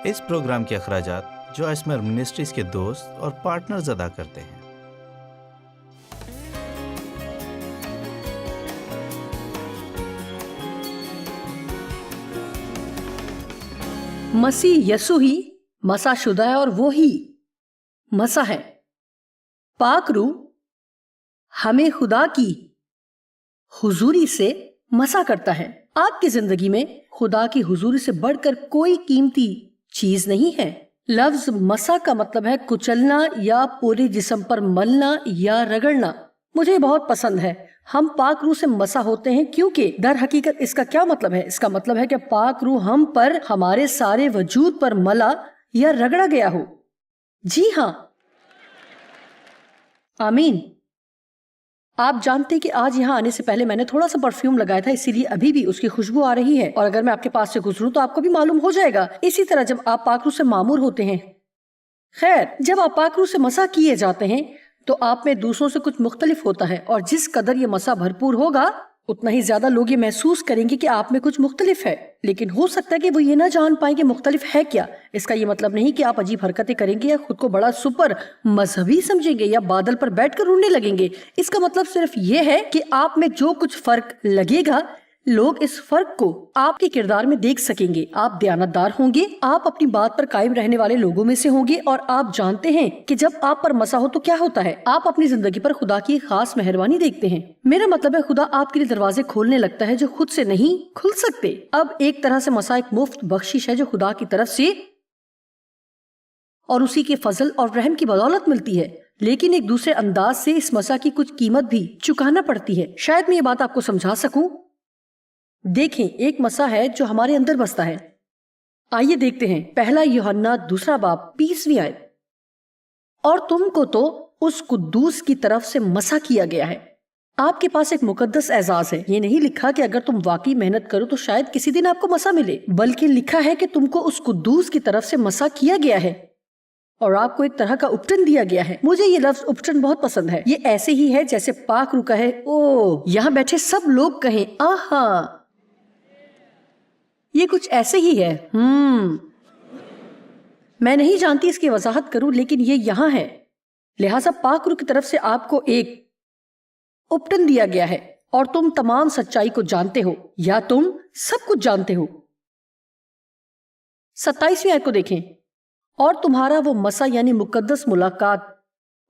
اس programme کے اخراجات جو اسمر منسٹریز کے دوست اور پارٹنرز ادا کرتے ہیں۔ مسیح یسوع ہی مسح شدہ ہے اور وہی مسح ہے۔ پاک روح ہمیں خدا کی حضوری سے مسح کرتا ہے۔ آپ کی زندگی میں خدا کی حضوری سے بڑھ کر کوئی قیمتی چیز نہیں ہے۔ لفظ مسح کا مطلب ہے کچلنا یا پورے جسم پر ملنا یا رگڑنا۔ مجھے بہت پسند ہے۔ ہم پاک روح سے مسح ہوتے ہیں کیونکہ در حقیقت اس کا کیا مطلب ہے؟ اس کا مطلب ہے کہ پاک روح ہم پر ہمارے سارے وجود پر ملا یا رگڑا گیا ہو۔ جی ہاں، آمین۔ آپ جانتے کہ آج یہاں آنے سے پہلے میں نے تھوڑا سا پرفیوم لگایا تھا، اسی لیے ابھی بھی اس کی خوشبو آ رہی ہے، اور اگر میں آپ کے پاس سے گزروں تو آپ کو بھی معلوم ہو جائے گا۔ اسی طرح جب آپ پاک روح سے معمور ہوتے ہیں، خیر جب آپ پاک روح سے مسح کیے جاتے ہیں تو آپ میں دوسروں سے کچھ مختلف ہوتا ہے، اور جس قدر یہ مسح بھرپور ہوگا اتنا ہی زیادہ لوگ یہ محسوس کریں گے کہ آپ میں کچھ مختلف ہے، لیکن ہو سکتا ہے کہ وہ یہ نہ جان پائیں کہ مختلف ہے کیا۔ اس کا یہ مطلب نہیں کہ آپ عجیب حرکتیں کریں گے یا خود کو بڑا سپر مذہبی سمجھیں گے یا بادل پر بیٹھ کر رونے لگیں گے۔ اس کا مطلب صرف یہ ہے کہ آپ میں جو کچھ فرق لگے گا، لوگ اس فرق کو آپ کے کردار میں دیکھ سکیں گے۔ آپ دیانتدار ہوں گے، آپ اپنی بات پر قائم رہنے والے لوگوں میں سے ہوں گے، اور آپ جانتے ہیں کہ جب آپ پر مسح ہو تو کیا ہوتا ہے۔ آپ اپنی زندگی پر خدا کی خاص مہربانی دیکھتے ہیں۔ میرا مطلب ہے خدا آپ کے لیے دروازے کھولنے لگتا ہے جو خود سے نہیں کھل سکتے۔ اب ایک طرح سے مسح ایک مفت بخشش ہے جو خدا کی طرف سے اور اسی کے فضل اور رحم کی بدولت ملتی ہے، لیکن ایک دوسرے انداز سے اس مسح کی کچھ قیمت بھی چکانا پڑتی ہے۔ شاید میں یہ بات آپ کو سمجھا سکوں۔ دیکھیں، ایک مسح ہے جو ہمارے اندر بستا ہے۔ آئیے دیکھتے ہیں پہلا یوحنا 2 باب 20 آیت۔ اور تم کو تو اس قدوس کی طرف سے مسح کیا گیا ہے۔ آپ کے پاس ایک مقدس اعزاز ہے۔ یہ نہیں لکھا کہ اگر تم واقعی محنت کرو تو شاید کسی دن آپ کو مسح ملے، بلکہ لکھا ہے کہ تم کو اس قدوس کی طرف سے مسح کیا گیا ہے اور آپ کو ایک طرح کا اپٹن دیا گیا ہے۔ مجھے یہ لفظ اپٹن بہت پسند ہے۔ یہ ایسے ہی ہے جیسے پاک روح کہے او، یہاں بیٹھے سب لوگ کہیں آہا۔ یہ کچھ ایسے ہی ہے۔ میں نہیں جانتی اس کی وضاحت کروں، لیکن یہ یہاں ہے۔ لہٰذا پاک روح کی طرف سے آپ کو ایک اپٹن دیا گیا ہے، اور تم تمام سچائی کو جانتے ہو، یا تم سب کچھ جانتے ہو۔ 27ویں آیت کو دیکھیں۔ اور تمہارا وہ مسح یعنی مقدس ملاقات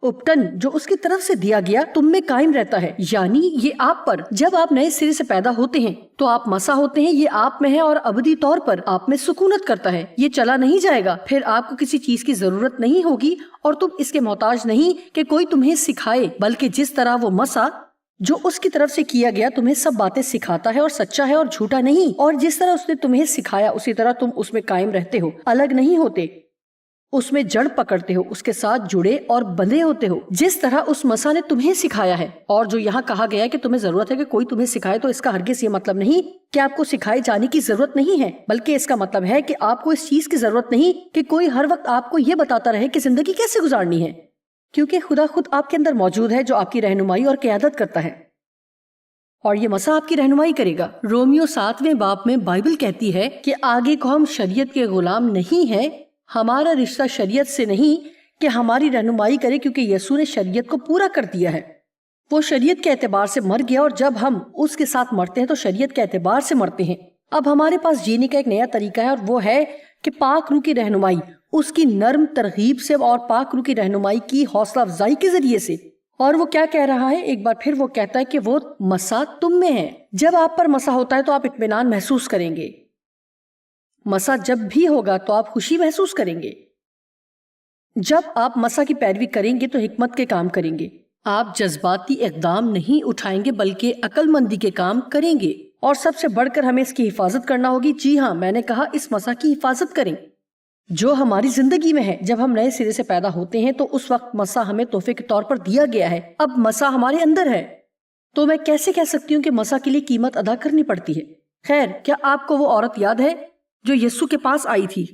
اپٹن جو اس کی طرف سے دیا گیا تم میں قائم رہتا ہے، یعنی یہ آپ پر جب آپ نئے سرے سے پیدا ہوتے ہیں تو آپ مسح ہوتے ہیں، یہ آپ میں ہے اور ابدی طور پر آپ میں سکونت کرتا ہے۔ یہ چلا نہیں جائے گا، پھر آپ کو کسی چیز کی ضرورت نہیں ہوگی اور تم اس کے محتاج نہیں کہ کوئی تمہیں سکھائے، بلکہ جس طرح وہ مسح جو اس کی طرف سے کیا گیا تمہیں سب باتیں سکھاتا ہے اور سچا ہے اور جھوٹا نہیں، اور جس طرح اس نے تمہیں سکھایا اسی طرح تم اس میں قائم رہتے ہو، الگ نہیں ہوتے، اس میں جڑ پکڑتے ہو، اس کے ساتھ جڑے اور بندھے ہوتے ہو جس طرح اس مسح نے تمہیں سکھایا ہے۔ اور جو یہاں کہا گیا ہے کہ تمہیں ضرورت ہے کہ کوئی تمہیں سکھائے، تو اس کا ہرگز یہ مطلب نہیں کہ آپ کو سکھائے جانے کی ضرورت نہیں ہے، بلکہ اس کا مطلب ہے کہ آپ کو اس چیز کی ضرورت نہیں کہ کوئی ہر وقت آپ کو یہ بتاتا رہے کہ زندگی کیسے گزارنی ہے، کیونکہ خدا خود آپ کے اندر موجود ہے جو آپ کی رہنمائی اور قیادت کرتا ہے، اور یہ مسح آپ کی رہنمائی کرے گا۔ رومیو 7ویں باب میں بائبل کہتی ہے کہ آگے کو ہم شریعت کے غلام نہیں ہیں، ہمارا رشتہ شریعت سے نہیں کہ ہماری رہنمائی کرے، کیونکہ یسوع نے شریعت کو پورا کر دیا ہے۔ وہ شریعت کے اعتبار سے مر گیا، اور جب ہم اس کے ساتھ مرتے ہیں تو شریعت کے اعتبار سے مرتے ہیں۔ اب ہمارے پاس جینے کا ایک نیا طریقہ ہے، اور وہ ہے کہ پاک روح کی رہنمائی، اس کی نرم ترغیب سے اور پاک روح کی رہنمائی کی حوصلہ افزائی کے ذریعے سے۔ اور وہ کیا کہہ رہا ہے؟ ایک بار پھر وہ کہتا ہے کہ وہ مسح تم میں ہے۔ جب آپ پر مسح ہوتا ہے تو آپ اطمینان محسوس کریں گے۔ مسح جب بھی ہوگا تو آپ خوشی محسوس کریں گے۔ جب آپ مسح کی پیروی کریں گے تو حکمت کے کام کریں گے۔ آپ جذباتی اقدام نہیں اٹھائیں گے بلکہ عقل مندی کے کام کریں گے، اور سب سے بڑھ کر ہمیں اس کی حفاظت کرنا ہوگی۔ جی ہاں، میں نے کہا اس مسح کی حفاظت کریں جو ہماری زندگی میں ہے۔ جب ہم نئے سرے سے پیدا ہوتے ہیں تو اس وقت مسح ہمیں تحفے کے طور پر دیا گیا ہے۔ اب مسح ہمارے اندر ہے، تو میں کیسے کہہ سکتی ہوں کہ مسح کے لیے قیمت ادا کرنی پڑتی ہے؟ خیر، کیا آپ کو وہ عورت یاد ہے جو یسوع کے پاس آئی تھی،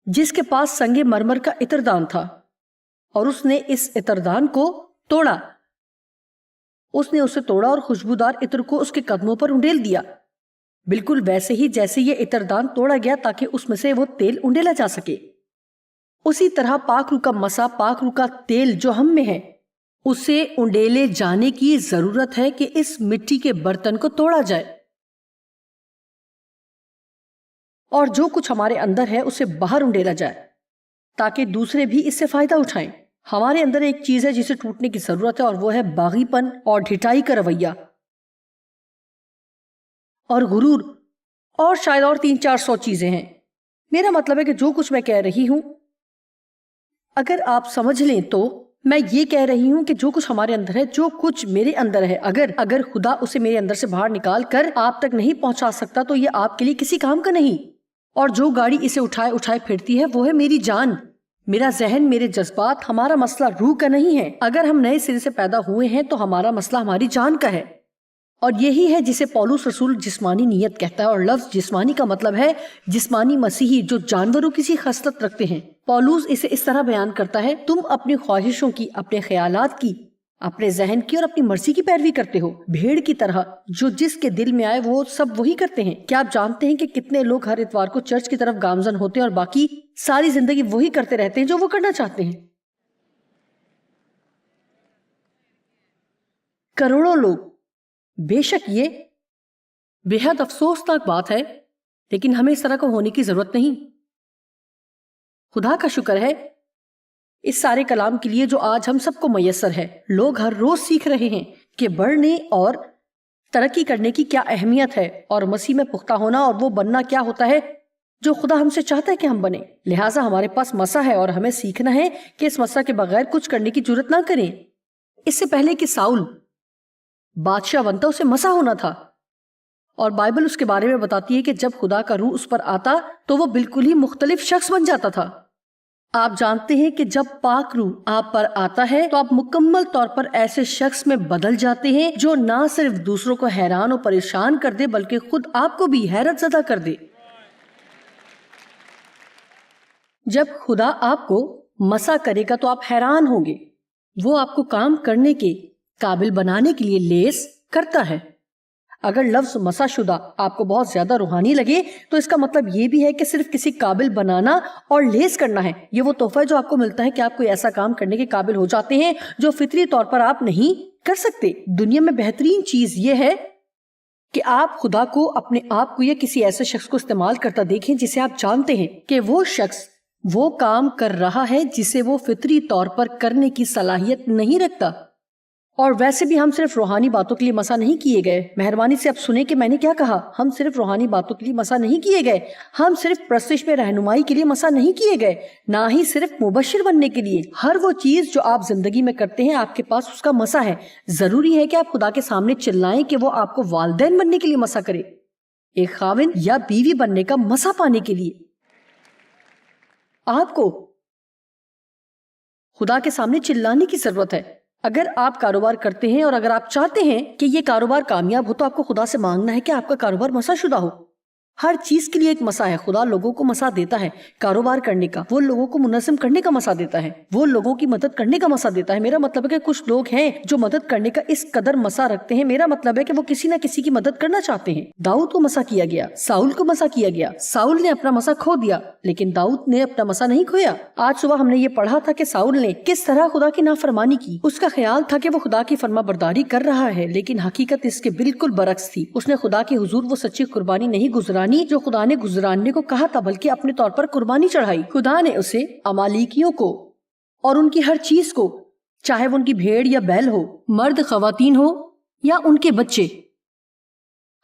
جس کے پاس سنگ مرمر کا عطردان تھا، اور اس نے اس عطردان کو توڑا؟ اس نے اسے توڑا اور خوشبودار عطر کو اس کے قدموں پر انڈیل دیا۔ بالکل ویسے ہی جیسے یہ عطردان توڑا گیا تاکہ اس میں سے وہ تیل انڈیلا جا سکے، اسی طرح پاک روح کا مسا، پاک روح کا تیل جو ہم میں ہے، اسے انڈیلے جانے کی ضرورت ہے کہ اس مٹی کے برتن کو توڑا جائے، اور جو کچھ ہمارے اندر ہے اسے باہر انڈیلا جائے تاکہ دوسرے بھی اس سے فائدہ اٹھائیں۔ ہمارے اندر ایک چیز ہے جسے ٹوٹنے کی ضرورت ہے، اور وہ ہے باغی پن اور ڈھٹائی کا رویہ اور غرور، اور شاید اور 300-400 چیزیں ہیں۔ میرا مطلب ہے کہ جو کچھ میں کہہ رہی ہوں اگر آپ سمجھ لیں تو میں یہ کہہ رہی ہوں کہ جو کچھ ہمارے اندر ہے، جو کچھ میرے اندر ہے، اگر خدا اسے میرے اندر سے باہر نکال کر آپ تک نہیں پہنچا سکتا تو یہ آپ کے لیے کسی کام کا نہیں، اور جو گاڑی اسے اٹھائے پھرتی ہے وہ ہے میری جان، میرا ذہن، میرے جذبات۔ ہمارا مسئلہ روح کا نہیں ہے۔ اگر ہم نئے سرے سے پیدا ہوئے ہیں تو ہمارا مسئلہ ہماری جان کا ہے، اور یہی ہے جسے پولس رسول جسمانی نیت کہتا ہے، اور لفظ جسمانی کا مطلب ہے جسمانی مسیحی جو جانوروں کی سی خصلت رکھتے ہیں۔ پولس اسے اس طرح بیان کرتا ہے، تم اپنی خواہشوں کی، اپنے خیالات کی، اپنے ذہن کی اور اپنی مرضی کی پیروی کرتے ہو، بھیڑ کی طرح جو جس کے دل میں آئے وہ سب وہی کرتے ہیں۔ کیا آپ جانتے ہیں کہ کتنے لوگ ہر اتوار کو چرچ کی طرف گامزن ہوتے ہیں اور باقی ساری زندگی وہی کرتے رہتے ہیں جو وہ کرنا چاہتے ہیں؟ کروڑوں لوگ۔ بے شک یہ بے حد افسوسناک بات ہے، لیکن ہمیں اس طرح کو ہونے کی ضرورت نہیں۔ خدا کا شکر ہے اس سارے کلام کے لیے جو آج ہم سب کو میسر ہے۔ لوگ ہر روز سیکھ رہے ہیں کہ بڑھنے اور ترقی کرنے کی کیا اہمیت ہے، اور مسیح میں پختہ ہونا اور وہ بننا کیا ہوتا ہے جو خدا ہم سے چاہتا ہے کہ ہم بنیں۔ لہٰذا ہمارے پاس مسا ہے اور ہمیں سیکھنا ہے کہ اس مسا کے بغیر کچھ کرنے کی جرت نہ کریں۔ اس سے پہلے کہ ساؤل بادشاہ بنتا اسے مسا ہونا تھا، اور بائبل اس کے بارے میں بتاتی ہے کہ جب خدا کا روح اس پر آتا تو وہ بالکل ہی مختلف شخص بن جاتا تھا۔ آپ جانتے ہیں کہ جب پاک روح آپ پر آتا ہے تو آپ مکمل طور پر ایسے شخص میں بدل جاتے ہیں جو نہ صرف دوسروں کو حیران و پریشان کر دے بلکہ خود آپ کو بھی حیرت زدہ کر دے۔ جب خدا آپ کو مسا کرے گا تو آپ حیران ہوں گے، وہ آپ کو کام کرنے کے قابل بنانے کے لیے لیس کرتا ہے۔ اگر لفظ مسا شدہ آپ کو بہت زیادہ روحانی لگے تو اس کا مطلب یہ بھی ہے کہ صرف کسی قابل بنانا اور لیس کرنا ہے۔ یہ وہ تحفہ ہے جو آپ کو ملتا ہے کہ آپ کوئی ایسا کام کرنے کے قابل ہو جاتے ہیں جو فطری طور پر آپ نہیں کر سکتے۔ دنیا میں بہترین چیز یہ ہے کہ آپ خدا کو، اپنے آپ کو یا کسی ایسے شخص کو استعمال کرتا دیکھیں جسے آپ جانتے ہیں کہ وہ شخص وہ کام کر رہا ہے جسے وہ فطری طور پر کرنے کی صلاحیت نہیں رکھتا۔ اور ویسے بھی ہم صرف روحانی باتوں کے لیے مسا نہیں کیے گئے۔ مہربانی سے اب سنیں کہ میں نے کیا کہا۔ ہم صرف روحانی باتوں کے لیے مسا نہیں کیے گئے، ہم صرف پرستش میں رہنمائی کے لیے مسا نہیں کیے گئے، نہ ہی صرف مبشر بننے کے لیے۔ ہر وہ چیز جو آپ زندگی میں کرتے ہیں آپ کے پاس اس کا مسا ہے۔ ضروری ہے کہ آپ خدا کے سامنے چلائیں کہ وہ آپ کو والدین بننے کے لیے مسا کرے، ایک خاوند یا بیوی بننے کا مسا پانے کے لیے۔ آپ کو خدا کے سامنے چلانے کی ضرورت ہے۔ اگر آپ کاروبار کرتے ہیں اور اگر آپ چاہتے ہیں کہ یہ کاروبار کامیاب ہو تو آپ کو خدا سے مانگنا ہے کہ آپ کا کاروبار مسا شدہ ہو۔ ہر چیز کے لیے ایک مسا ہے۔ خدا لوگوں کو مسا دیتا ہے کاروبار کرنے کا، وہ لوگوں کو منظم کرنے کا مسا دیتا ہے، وہ لوگوں کی مدد کرنے کا مسا دیتا ہے۔ میرا مطلب ہے کہ کچھ لوگ ہیں جو مدد کرنے کا اس قدر مسا رکھتے ہیں، میرا مطلب ہے کہ وہ کسی نہ کسی کی مدد کرنا چاہتے ہیں۔ داؤد کو مسا کیا گیا، ساؤل کو مسا کیا گیا۔ ساؤل نے اپنا مسا کھو دیا لیکن داؤد نے اپنا مسا نہیں کھویا۔ آج صبح ہم نے یہ پڑھا تھا کہ ساؤل نے کس طرح خدا کی نافرمانی کی۔ اس کا خیال تھا کہ وہ خدا کی فرما برداری کر رہا ہے، لیکن حقیقت اس کے بالکل برعکس تھی۔ اس نے خدا کے حضور وہ سچی قربانی نہیں گزرانی جو خدا نے گزراننے کو کہا تھا، بلکہ اپنے طور پر قربانی چڑھائی۔ خدا نے اسے امالیکیوں کو اور ان کی ہر چیز کو، چاہے وہ ان کی بھیڑ یا بیل ہو، مرد خواتین ہو یا ان کے بچے،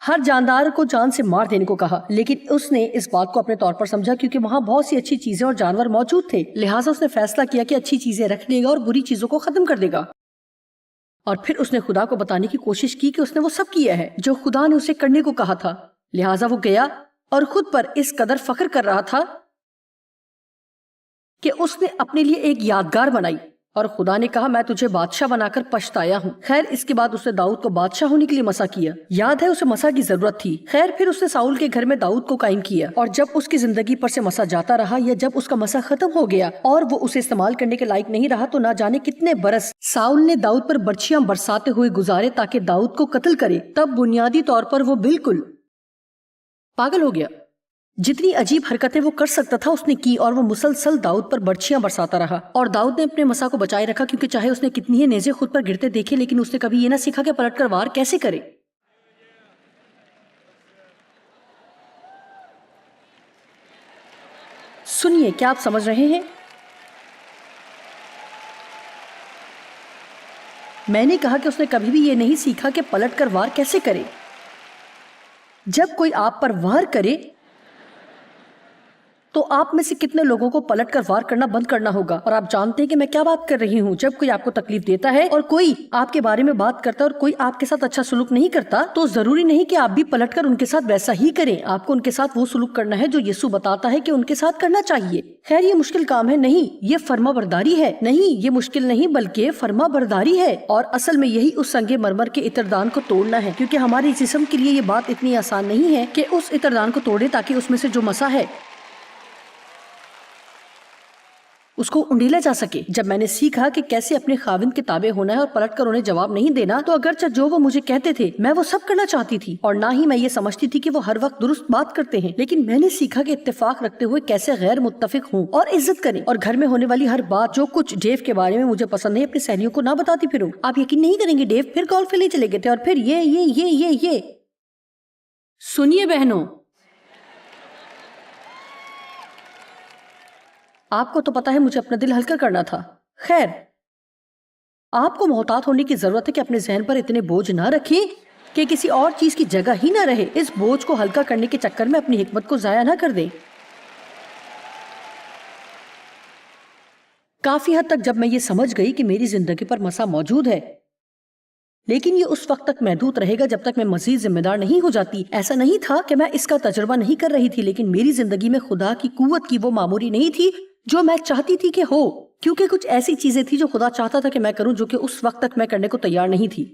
ہر جاندار کو جان سے مار دینے کو کہا، لیکن اس نے اس بات کو اپنے طور پر سمجھا کیونکہ وہاں بہت سی اچھی چیزیں اور جانور موجود تھے، لہٰذا اس نے فیصلہ کیا کہ اچھی چیزیں رکھ لے گا اور بری چیزوں کو ختم کر دے گا۔ اور پھر اس نے خدا کو بتانے کی کوشش کی کہ اس نے وہ سب کیا ہے جو خدا نے اسے کرنے کو کہا تھا، لہٰذا وہ گیا اور خود پر اس قدر فخر کر رہا تھا کہ اس نے اپنے لیے ایک یادگار بنائی، اور خدا نے کہا میں تجھے بادشاہ بنا کر پچھتایا ہوں۔ خیر اس کے بعد اس نے داؤد کو بادشاہ ہونے کے لیے مسا کیا۔ یاد ہے اسے مسا کی ضرورت تھی۔ خیر پھر اس نے ساؤل کے گھر میں داؤد کو قائم کیا، اور جب اس کی زندگی پر سے مسا جاتا رہا یا جب اس کا مسا ختم ہو گیا اور وہ اسے استعمال کرنے کے لائق نہیں رہا تو نہ جانے کتنے برس ساؤل نے داؤد پر برچیاں برساتے ہوئے گزارے تاکہ داؤد کو قتل کرے۔ تب بنیادی طور پر وہ بالکل پاگل ہو گیا. جتنی عجیب حرکتیں وہ کر سکتا تھا اس نے کی اور وہ مسلسل داؤد پر برچھیاں برساتا رہا. اور داؤد نے اپنے مسا کو بچائے رکھا کیونکہ چاہے اس نے کتنی ہی نیزے خود پر گرتے دیکھے لیکن اس نے کبھی یہ نہ سیکھا کہ پلٹ کر وار کیسے کرے. سنیے، کیا آپ سمجھ رہے ہیں؟ میں نے کہا کہ اس نے کبھی بھی یہ نہیں سیکھا کہ پلٹ کر وار کیسے کرے. جب کوئی آپ پر وار کرے تو آپ میں سے کتنے لوگوں کو پلٹ کر وار کرنا بند کرنا ہوگا؟ اور آپ جانتے ہیں کہ میں کیا بات کر رہی ہوں. جب کوئی آپ کو تکلیف دیتا ہے اور کوئی آپ کے بارے میں بات کرتا ہے اور کوئی آپ کے ساتھ اچھا سلوک نہیں کرتا تو ضروری نہیں کہ آپ بھی پلٹ کر ان کے ساتھ ویسا ہی کریں. آپ کو ان کے ساتھ وہ سلوک کرنا ہے جو یسوع بتاتا ہے کہ ان کے ساتھ کرنا چاہیے. خیر، یہ مشکل کام ہے نہیں، یہ فرما برداری ہے. نہیں، یہ مشکل نہیں بلکہ فرما برداری ہے. اور اصل میں یہی اس سنگ مرمر کے عطردان کو توڑنا ہے، کیونکہ ہمارے جسم کے لیے یہ بات اتنی آسان نہیں ہے کہ اس عطردان کو توڑے تاکہ اس میں سے جو مسا ہے اس کو انڈیلا جا سکے. جب میں نے سیکھا کہ کیسے اپنے خاوند کے تابع ہونا ہے اور پلٹ کر انہیں جواب نہیں دینا تو اگرچہ جو وہ مجھے کہتے تھے میں وہ سب کرنا چاہتی تھی، اور نہ ہی میں یہ سمجھتی تھی کہ وہ ہر وقت درست بات کرتے ہیں، لیکن میں نے سیکھا کہ اتفاق رکھتے ہوئے کیسے غیر متفق ہوں اور عزت کریں، اور گھر میں ہونے والی ہر بات جو کچھ ڈیو کے بارے میں مجھے پسند نہیں اپنی سہیلیوں کو نہ بتاتی پھروں. آپ یقین نہیں کریں گے، ڈیو پھر گولف کے لیے چلے گئے تھے اور پھر یہ. سنیے بہنوں، آپ کو تو پتا ہے مجھے اپنا دل ہلکا کرنا تھا. خیر، آپ کو محتاط ہونے کی ضرورت ہے کہ اپنے ذہن پر اتنے بوجھ نہ رکھیں کہ کسی اور چیز کی جگہ ہی نہ رہے. اس بوجھ کو ہلکا کرنے کے چکر میں اپنی حکمت کو ضائع نہ کر دیں. کافی حد تک جب میں یہ سمجھ گئی کہ میری زندگی پر مسا موجود ہے، لیکن یہ اس وقت تک محدود رہے گا جب تک میں مزید ذمہ دار نہیں ہو جاتی. ایسا نہیں تھا کہ میں اس کا تجربہ نہیں کر رہی تھی، لیکن میری زندگی میں خدا کی قوت کی وہ معموری نہیں تھی جو میں چاہتی تھی کہ ہو، کیونکہ کچھ ایسی چیزیں تھی جو خدا چاہتا تھا کہ میں کروں جو کہ اس وقت تک میں کرنے کو تیار نہیں تھی.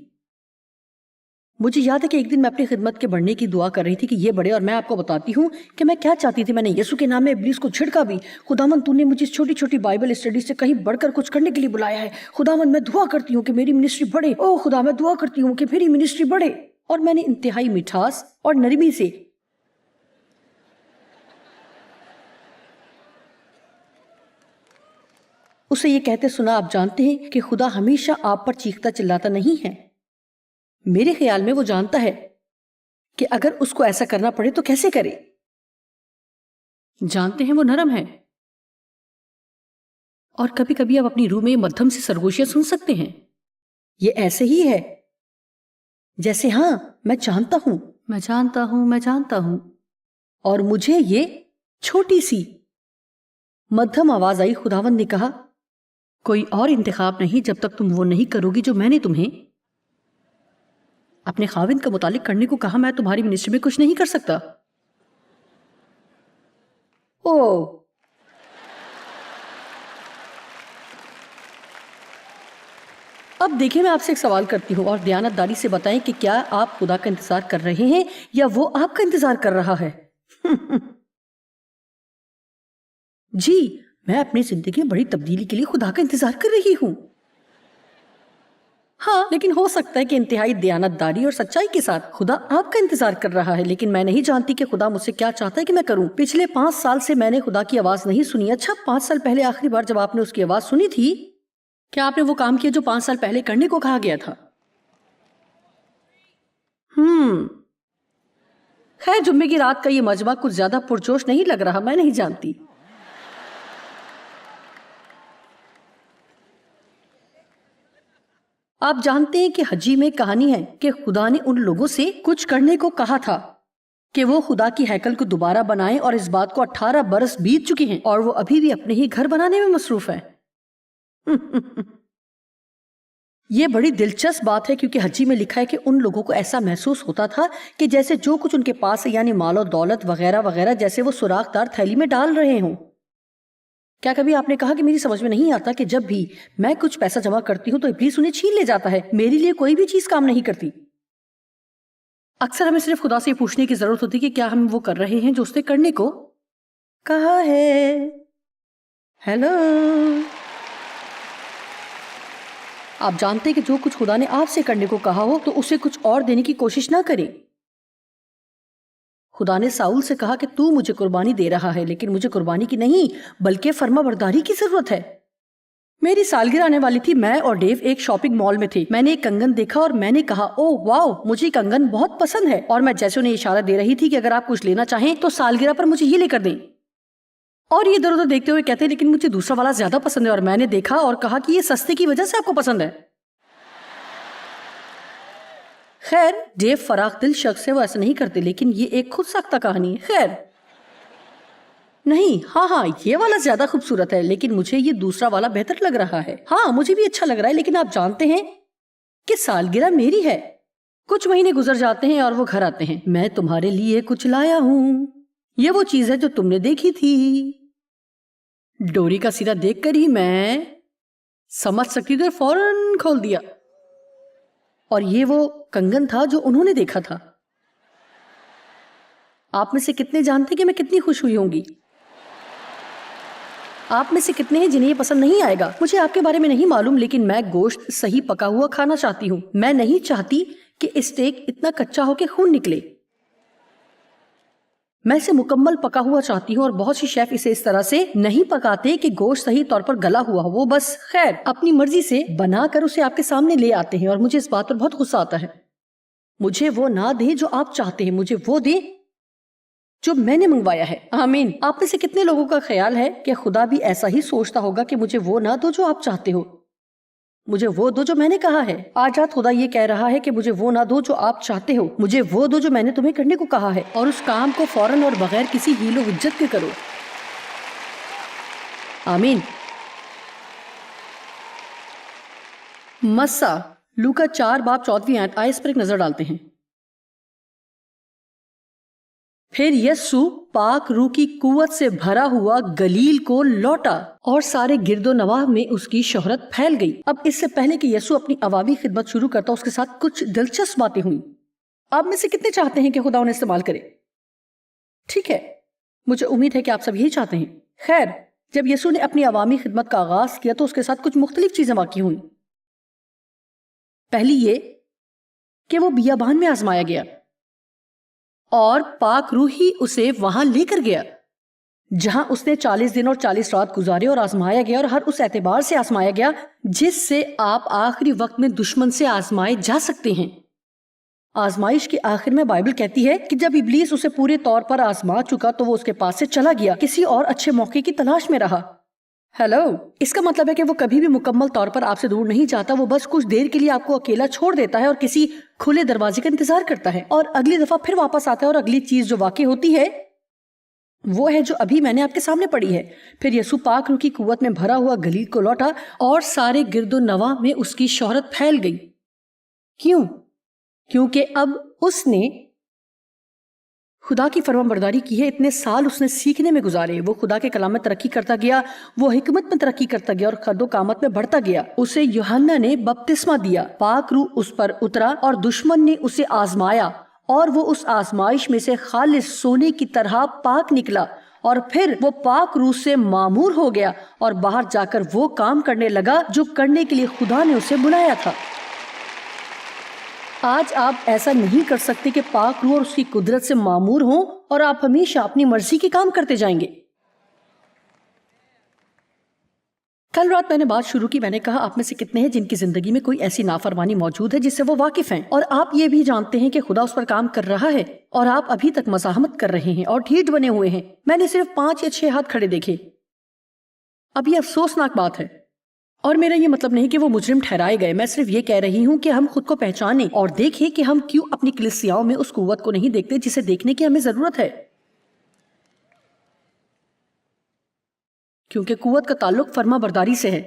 مجھے یاد ہے کہ ایک دن میں اپنی خدمت کے بڑھنے کی دعا کر رہی تھی کہ یہ بڑھے، اور میں آپ کو بتاتی ہوں کہ میں کیا چاہتی تھی. میں نے یسوع کے نام میں ابلیس کو جھڑکا بھی. خداوند، تو نے مجھے اس چھوٹی چھوٹی بائبل اسٹڈی سے کہیں بڑھ کر کچھ کرنے کے لیے بلایا ہے. خداوند، میں دعا کرتی ہوں کہ میری منسٹری بڑھے. او خدا، میں دعا کرتی ہوں کہ میری منسٹری بڑھے. اور میں نے انتہائی مٹھاس اور نرمی سے اسے یہ کہتے سنا. آپ جانتے ہیں کہ خدا ہمیشہ آپ پر چیختا چلاتا نہیں ہے. میرے خیال میں وہ جانتا ہے کہ اگر اس کو ایسا کرنا پڑے تو کیسے کرے. جانتے ہیں وہ نرم ہے، اور کبھی کبھی آپ اپنی روح میں مدھم سے سرگوشیاں سن سکتے ہیں. یہ ایسے ہی ہے جیسے ہاں میں جانتا ہوں، میں جانتا ہوں، میں جانتا ہوں. اور مجھے یہ چھوٹی سی مدھم آواز آئی. خداوند نے کہا، کوئی اور انتخاب نہیں جب تک تم وہ نہیں کرو گی جو میں نے تمہیں اپنے خاوند کا متعلق کرنے کو کہا. میں تمہاری منسٹری میں کچھ نہیں کر سکتا. اب دیکھیں، میں آپ سے ایک سوال کرتی ہوں اور دیانت داری سے بتائیں کہ کیا آپ خدا کا انتظار کر رہے ہیں یا وہ آپ کا انتظار کر رہا ہے؟ جی، میں اپنی زندگی میں بڑی تبدیلی کے لیے خدا کا انتظار کر رہی ہوں. ہاں، لیکن ہو سکتا ہے کہ انتہائی دیانت داری اور سچائی کے ساتھ خدا آپ کا انتظار کر رہا ہے، لیکن میں نہیں جانتی کہ خدا مجھ سے کیا چاہتا ہے کہ میں کروں. پچھلے 5 سال سے میں نے خدا کی آواز نہیں سنی. اچھا، 5 سال پہلے آخری بار جب آپ نے اس کی آواز سنی تھی، کیا آپ نے وہ کام کیا جو 5 سال پہلے کرنے کو کہا گیا تھا؟ خیر، جمعے کی رات کا یہ مجمع کچھ زیادہ پرجوش نہیں لگ رہا. میں نہیں جانتی. آپ جانتے ہیں کہ حجی میں کہانی ہے کہ خدا نے ان لوگوں سے کچھ کرنے کو کہا تھا کہ وہ خدا کی ہیکل کو دوبارہ بنائیں، اور اس بات کو 18 برس بیت چکے ہیں اور وہ ابھی بھی اپنے ہی گھر بنانے میں مصروف ہیں. یہ بڑی دلچسپ بات ہے کیونکہ حجی میں لکھا ہے کہ ان لوگوں کو ایسا محسوس ہوتا تھا کہ جیسے جو کچھ ان کے پاس ہے، یعنی مال و دولت وغیرہ وغیرہ، جیسے وہ سوراخ دار تھیلی میں ڈال رہے ہوں. کیا کبھی آپ نے کہا کہ میری سمجھ میں نہیں آتا کہ جب بھی میں کچھ پیسہ جمع کرتی ہوں تو ابلیس انہیں چھین لے جاتا ہے. میرے لیے کوئی بھی چیز کام نہیں کرتی. اکثر ہمیں صرف خدا سے یہ پوچھنے کی ضرورت ہوتی ہے کہ کیا ہم وہ کر رہے ہیں جو اس نے کرنے کو کہا ہے. ہیلو، آپ جانتے کہ جو کچھ خدا نے آپ سے کرنے کو کہا ہو تو اسے کچھ اور دینے کی کوشش نہ کریں. خدا نے ساؤل سے کہا کہ تو مجھے قربانی دے رہا ہے، لیکن مجھے قربانی کی نہیں بلکہ فرما برداری کی ضرورت ہے۔ میری سالگرہ آنے والی تھی، میں اور ڈیو ایک شاپنگ مال میں تھے۔ میں نے ایک کنگن دیکھا اور میں نے کہا او واو، مجھے کنگن بہت پسند ہے، اور میں جیسے انہیں اشارہ دے رہی تھی کہ اگر آپ کچھ لینا چاہیں تو سالگرہ پر مجھے یہ لے کر دیں، اور یہ ادھر ادھر دیکھتے ہوئے کہتے ہیں لیکن مجھے دوسرا والا زیادہ پسند ہے، اور میں نے دیکھا اور کہا کہ یہ سستے کی وجہ سے آپ کو پسند ہے۔ خیر، ڈیو فراخ دل شخص ہے، وہ ایسا نہیں کرتے، لیکن یہ ایک خود ساختہ کہانی ہے۔ خیر نہیں، ہاں یہ والا زیادہ خوبصورت ہے، لیکن مجھے یہ دوسرا والا بہتر لگ رہا ہے۔ ہاں مجھے بھی اچھا لگ رہا ہے، لیکن آپ جانتے ہیں کہ سالگرہ میری ہے۔ کچھ مہینے گزر جاتے ہیں اور وہ گھر آتے ہیں۔ میں تمہارے لیے کچھ لایا ہوں، یہ وہ چیز ہے جو تم نے دیکھی تھی۔ ڈوری کا سرا دیکھ کر ہی میں سمجھ سکتی تھی، فوراً کھول دیا، اور یہ وہ کنگن تھا جو انہوں نے دیکھا تھا۔ آپ میں سے کتنے جانتے کہ میں کتنی خوش ہوئی ہوں گی؟ آپ میں سے کتنے ہیں جنہیں یہ پسند نہیں آئے گا؟ مجھے آپ کے بارے میں نہیں معلوم، لیکن میں گوشت صحیح پکا ہوا کھانا چاہتی ہوں۔ میں نہیں چاہتی کہ اسٹیک اتنا کچا ہو کہ خون نکلے۔ میں اسے مکمل پکا ہوا چاہتی ہوں، اور بہت سی شیف اسے اس طرح سے نہیں پکاتے کہ گوشت صحیح طور پر گلا ہوا ہو، وہ بس خیر اپنی مرضی سے بنا کر اسے آپ کے سامنے لے آتے ہیں، اور مجھے اس بات پر بہت غصہ آتا ہے۔ مجھے وہ نہ دیں جو آپ چاہتے ہیں، مجھے وہ دیں جو میں نے منگوایا ہے۔ آمین۔ آپ میں سے کتنے لوگوں کا خیال ہے کہ خدا بھی ایسا ہی سوچتا ہوگا کہ مجھے وہ نہ دو جو آپ چاہتے ہو، مجھے وہ دو جو میں نے کہا ہے۔ آج رات خدا یہ کہہ رہا ہے کہ مجھے وہ نہ دو جو آپ چاہتے ہو، مجھے وہ دو جو میں نے تمہیں کرنے کو کہا ہے، اور اس کام کو فوراً اور بغیر کسی ہیل و حجت کے کرو۔ آمین۔ مسا، لوکا 4:14 آیت، آئے اس پر ایک نظر ڈالتے ہیں۔ پھر یسوع پاک روح کی قوت سے بھرا ہوا گلیل کو لوٹا، اور سارے گرد و نواح میں اس کی شہرت پھیل گئی۔ اب اس سے پہلے کہ یسوع اپنی عوامی خدمت شروع کرتا، اس کے ساتھ کچھ دلچسپ باتیں ہوئیں۔ آپ میں سے کتنے چاہتے ہیں کہ خدا انہیں استعمال کرے؟ ٹھیک ہے، مجھے امید ہے کہ آپ سب یہی چاہتے ہیں۔ خیر، جب یسوع نے اپنی عوامی خدمت کا آغاز کیا تو اس کے ساتھ کچھ مختلف چیزیں واقع ہوئیں۔ پہلی یہ کہ وہ بیابان میں آزمایا گیا، اور پاک روح ہی اسے وہاں لے کر گیا، جہاں اس نے 40 دن اور 40 رات گزارے، اور آزمایا گیا، اور ہر اس اعتبار سے آزمایا گیا جس سے آپ آخری وقت میں دشمن سے آزمائے جا سکتے ہیں۔ آزمائش کے آخر میں بائبل کہتی ہے کہ جب ابلیس اسے پورے طور پر آزما چکا تو وہ اس کے پاس سے چلا گیا، کسی اور اچھے موقع کی تلاش میں رہا۔ ہیلو، اس کا مطلب ہے کہ وہ کبھی بھی مکمل طور پر آپ سے دور نہیں جاتا، وہ بس کچھ دیر کے لیے آپ کو اکیلا چھوڑ دیتا ہے اور کسی کھلے دروازے کا انتظار کرتا ہے، اور اگلی دفعہ پھر واپس آتا ہے، اور اگلی چیز جو واقع ہوتی ہے وہ ہے جو ابھی میں نے آپ کے سامنے پڑھی ہے۔ پھر یسوع پاک روح کی قوت میں بھرا ہوا گلیل کو لوٹا، اور سارے گرد و نواح میں اس کی شہرت پھیل گئی۔ کیوں؟ کیونکہ اب اس نے خدا کی فرمان برداری کی ہے۔ اتنے سال اس نے سیکھنے میں گزارے، وہ خدا کے کلام میں ترقی کرتا گیا، وہ حکمت میں ترقی کرتا گیا، اور قد و قامت میں بڑھتا گیا۔ اسے یوحنا نے بپتسمہ دیا، پاک روح اس پر اترا، اور دشمن نے اسے آزمایا، اور وہ اس آزمائش میں سے خالص سونے کی طرح پاک نکلا، اور پھر وہ پاک روح سے معمور ہو گیا، اور باہر جا کر وہ کام کرنے لگا جو کرنے کے لیے خدا نے اسے بلایا تھا۔ آج آپ ایسا نہیں کر سکتے کہ پاک روح اور اس کی قدرت سے معمور ہوں اور آپ ہمیشہ اپنی مرضی کے کام کرتے جائیں گے۔ کل رات میں نے بات شروع کی، میں نے کہا آپ میں سے کتنے ہیں جن کی زندگی میں کوئی ایسی نافرمانی موجود ہے جس سے وہ واقف ہیں، اور آپ یہ بھی جانتے ہیں کہ خدا اس پر کام کر رہا ہے، اور آپ ابھی تک مزاحمت کر رہے ہیں اور ڈھیٹ بنے ہوئے ہیں۔ میں نے صرف 5 یا 6 ہاتھ کھڑے دیکھے۔ اب یہ افسوسناک بات ہے، اور میرا یہ مطلب نہیں کہ وہ مجرم ٹھہرائے گئے، میں صرف یہ کہہ رہی ہوں کہ ہم خود کو پہچانیں اور دیکھیں کہ ہم کیوں اپنی کلیسیاؤں میں اس قوت کو نہیں دیکھتے جسے دیکھنے کی ہمیں ضرورت ہے، کیونکہ قوت کا تعلق فرما برداری سے ہے،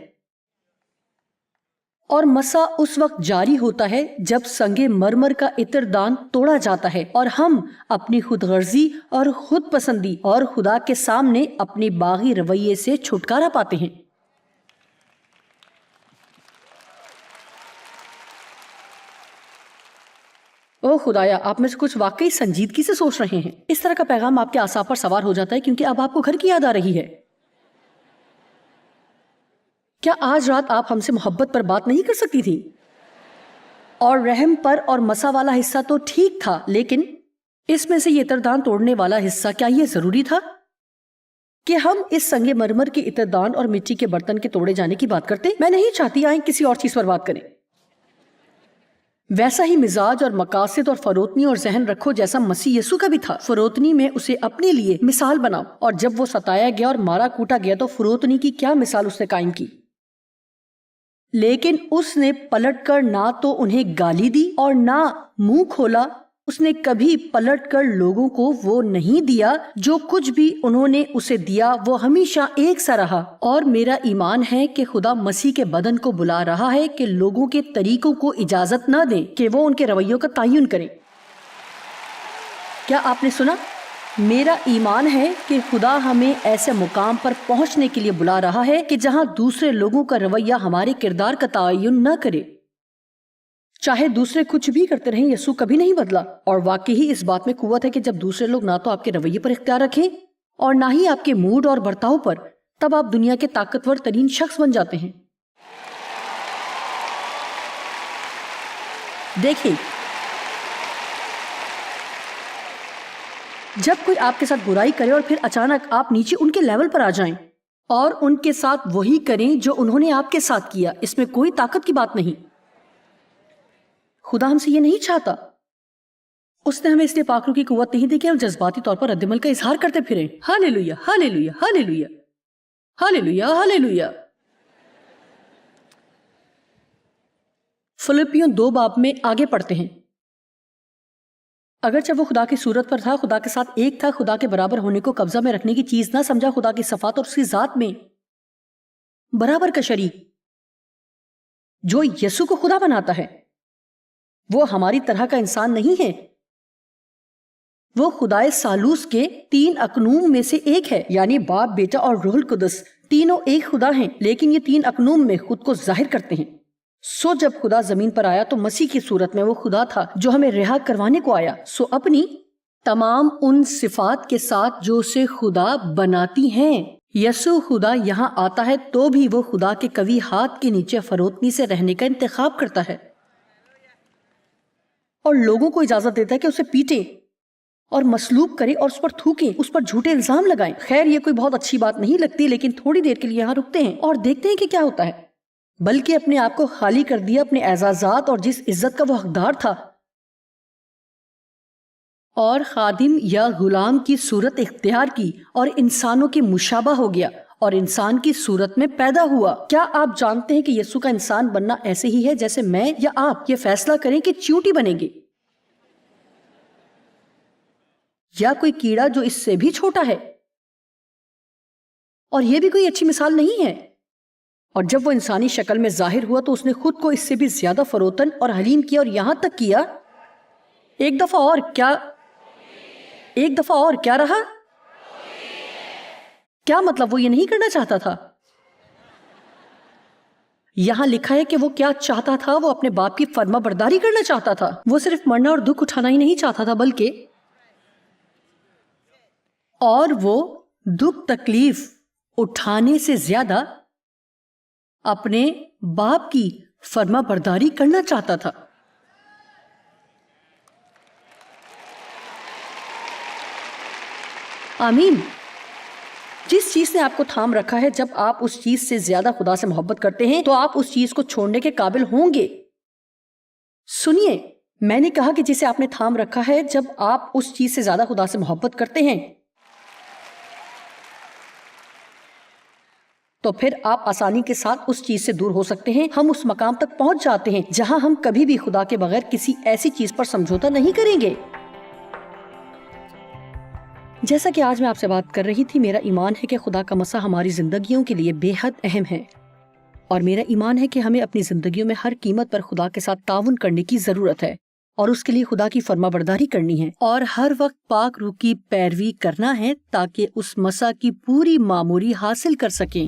اور مسا اس وقت جاری ہوتا ہے جب سنگ مرمر کا عطر دان توڑا جاتا ہے، اور ہم اپنی خود غرضی اور خود پسندی اور خدا کے سامنے اپنی باغی رویے سے چھٹکارا پاتے ہیں۔ او خدایا، آپ میں سے کچھ واقعی سنجیدگی سے سوچ رہے ہیں۔ اس طرح کا پیغام آپ کے اعصاب پر سوار ہو جاتا ہے کیونکہ اب آپ کو گھر کی یاد آ رہی ہے۔ کیا آج رات آپ ہم سے محبت پر بات نہیں کر سکتی تھی؟ اور رحم پر اور مسا والا حصہ تو ٹھیک تھا، لیکن اس میں سے یہ عطردان توڑنے والا حصہ، کیا یہ ضروری تھا کہ ہم اس سنگ مرمر کے عطردان اور مٹی کے برتن کے توڑے جانے کی بات کرتے؟ میں نہیں چاہتی آئیں کسی اور چیز پر بات کریں۔ ویسا ہی مزاج اور مقاصد اور فروتنی اور ذہن رکھو جیسا مسیح یسوع کا بھی تھا۔ فروتنی میں اسے اپنے لیے مثال بناؤ، اور جب وہ ستایا گیا اور مارا کوٹا گیا تو فروتنی کی کیا مثال اس نے قائم کی؟ لیکن اس نے پلٹ کر نہ تو انہیں گالی دی اور نہ منہ کھولا۔ اس نے کبھی پلٹ کر لوگوں کو وہ نہیں دیا، جو کچھ بھی انہوں نے اسے دیا وہ ہمیشہ ایک سا رہا۔ اور میرا ایمان ہے کہ خدا مسیح کے بدن کو بلا رہا ہے کہ لوگوں کے طریقوں کو اجازت نہ دیں کہ وہ ان کے رویوں کا تعین کریں۔ کیا آپ نے سنا؟ میرا ایمان ہے کہ خدا ہمیں ایسے مقام پر پہنچنے کے لیے بلا رہا ہے کہ جہاں دوسرے لوگوں کا رویہ ہمارے کردار کا تعین نہ کرے۔ چاہے دوسرے کچھ بھی کرتے رہیں، یسوع کبھی نہیں بدلا۔ اور واقعی اس بات میں قوت ہے کہ جب دوسرے لوگ نہ تو آپ کے رویے پر اختیار رکھیں اور نہ ہی آپ کے موڈ اور برتاؤ پر، تب آپ دنیا کے طاقتور ترین شخص بن جاتے ہیں۔ دیکھیں، جب کوئی آپ کے ساتھ برائی کرے اور پھر اچانک آپ نیچے ان کے لیول پر آ جائیں اور ان کے ساتھ وہی کریں جو انہوں نے آپ کے ساتھ کیا، اس میں کوئی طاقت کی بات نہیں۔ خدا ہم سے یہ نہیں چاہتا۔ اس نے ہمیں اس لیے پاک روح کی قوت نہیں دی کہ ہم جذباتی طور پر رد عمل کا اظہار کرتے پھریں۔ ہاللیلویا، ہاللیلویا، ہاللیلویا، ہاللیلویا، ہاللیلویا۔ فلپیوں 2 باب میں آگے پڑھتے ہیں۔ اگرچہ وہ خدا کی صورت پر تھا، خدا کے ساتھ ایک تھا، خدا کے برابر ہونے کو قبضہ میں رکھنے کی چیز نہ سمجھا، خدا کی صفات اور اس کی ذات میں برابر کا شریک، جو یسوع کو خدا بناتا ہے۔ وہ ہماری طرح کا انسان نہیں ہے، وہ خدائے ثالوث کے 3 اقنوم میں سے ایک ہے، یعنی باپ، بیٹا اور روح القدس، تینوں ایک خدا ہیں، لیکن یہ 3 اقنوم میں خود کو ظاہر کرتے ہیں۔ سو جب خدا زمین پر آیا تو مسیح کی صورت میں وہ خدا تھا جو ہمیں رہا کروانے کو آیا۔ سو اپنی تمام ان صفات کے ساتھ جو اسے خدا بناتی ہیں، یسوع خدا یہاں آتا ہے تو بھی وہ خدا کے قوی ہاتھ کے نیچے فروتنی سے رہنے کا انتخاب کرتا ہے اور لوگوں کو اجازت دیتا ہے کہ اسے پیٹیں اور مصلوب کریں اور اس پر تھوکیں، اس پر جھوٹے الزام لگائیں۔ خیر، یہ کوئی بہت اچھی بات نہیں لگتی، لیکن تھوڑی دیر کے لیے یہاں رکتے ہیں اور دیکھتے ہیں کہ کیا ہوتا ہے۔ بلکہ اپنے آپ کو خالی کر دیا اپنے اعزازات اور جس عزت کا وہ حقدار تھا، اور خادم یا غلام کی صورت اختیار کی اور انسانوں کے مشابہ ہو گیا اور انسان کی صورت میں پیدا ہوا۔ کیا آپ جانتے ہیں کہ یسوع کا انسان بننا ایسے ہی ہے جیسے میں یا آپ یہ فیصلہ کریں کہ چیونٹی بنیں گے یا کوئی کیڑا جو اس سے بھی چھوٹا ہے؟ اور یہ بھی کوئی اچھی مثال نہیں ہے۔ اور جب وہ انسانی شکل میں ظاہر ہوا تو اس نے خود کو اس سے بھی زیادہ فروتن اور حلیم کیا، اور یہاں تک کیا ایک دفعہ اور کیا رہا؟ کیا مطلب؟ وہ یہ نہیں کرنا چاہتا تھا۔ یہاں لکھا ہے کہ وہ کیا چاہتا تھا؟ وہ اپنے باپ کی فرما برداری کرنا چاہتا تھا۔ وہ صرف مرنا اور دکھ اٹھانا ہی نہیں چاہتا تھا، بلکہ اور وہ دکھ تکلیف اٹھانے سے زیادہ اپنے باپ کی فرما برداری کرنا چاہتا تھا۔ آمین۔ جس چیز نے آپ کو تھام رکھا ہے، جب آپ اس چیز سے زیادہ خدا سے محبت کرتے ہیں تو آپ اس چیز کو چھوڑنے کے قابل ہوں گے۔ سنیے، میں نے کہا کہ جسے آپ نے تھام رکھا ہے، جب آپ اس چیز سے زیادہ خدا سے محبت کرتے ہیں تو پھر آپ آسانی کے ساتھ اس چیز سے دور ہو سکتے ہیں۔ ہم اس مقام تک پہنچ جاتے ہیں جہاں ہم کبھی بھی خدا کے بغیر کسی ایسی چیز پر سمجھوتا نہیں کریں گے۔ جیسا کہ آج میں آپ سے بات کر رہی تھی، میرا ایمان ہے کہ خدا کا مسا ہماری زندگیوں کے لیے بے حد اہم ہے، اور میرا ایمان ہے کہ ہمیں اپنی زندگیوں میں ہر قیمت پر خدا کے ساتھ تعاون کرنے کی ضرورت ہے، اور اس کے لیے خدا کی فرما برداری کرنی ہے اور ہر وقت پاک روح کی پیروی کرنا ہے تاکہ اس مسا کی پوری معموری حاصل کر سکیں۔